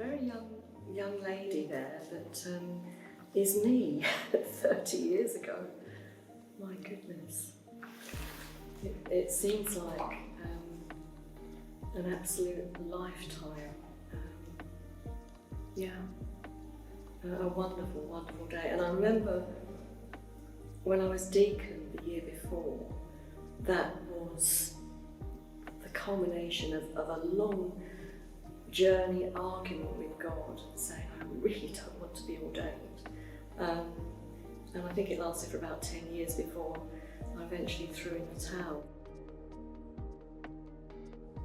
very young lady there that is me 30 years ago. My goodness. It seems like an absolute lifetime. A wonderful, wonderful day. And I remember when I was deacon the year before, that was the culmination of a long journey, argument with God, saying, I really don't want to be ordained. And I think it lasted for about 10 years before I eventually threw in the towel.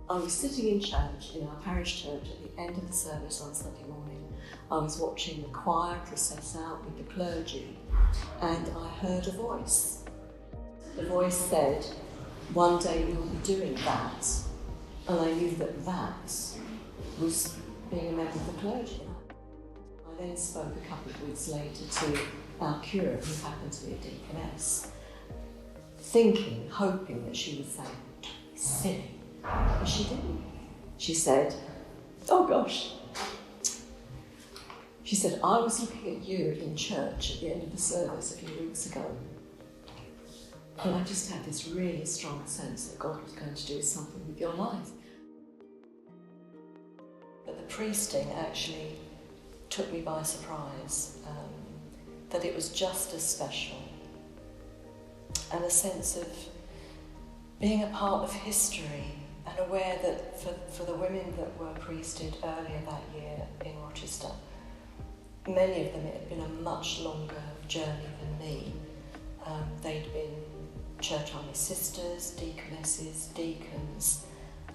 I was sitting in church, in our parish church, at the end of the service on Sunday morning. I was watching the choir process out with the clergy, and I heard a voice. The voice said, one day you'll be doing that. And I knew that was being a member of the clergy. I then spoke a couple of weeks later to our curate, who happened to be a deaconess, thinking, hoping that she would say, don't be silly. But she didn't. She said, oh gosh. She said, I was looking at you in church at the end of the service a few weeks ago, and I just had this really strong sense that God was going to do something with your life. But the priesting actually took me by surprise, that it was just as special, and a sense of being a part of history, and aware that for the women that were priested earlier that year in Rochester, many of them, it had been a much longer journey than me. They'd been Church Army sisters, deaconesses, deacons,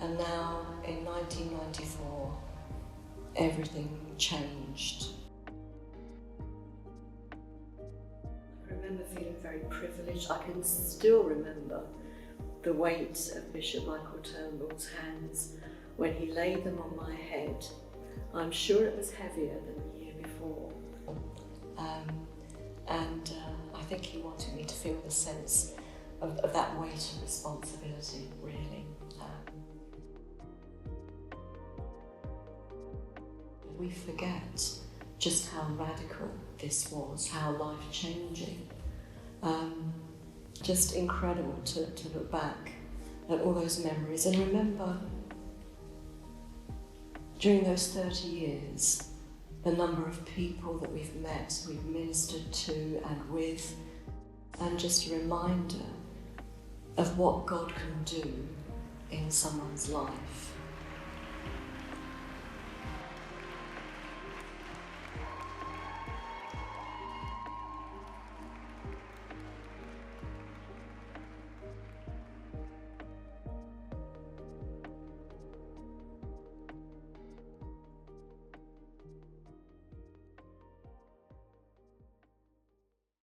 and now in 1994, everything changed. I remember feeling very privileged. I can still remember the weight of Bishop Michael Turnbull's hands when he laid them on my head. I'm sure it was heavier than the year before. I think he wanted me to feel the sense of that weight of responsibility, really. We forget just how radical this was, how life-changing. Just incredible to look back at all those memories and remember during those 30 years the number of people that we've met, we've ministered to and with, and just a reminder of what God can do in someone's life.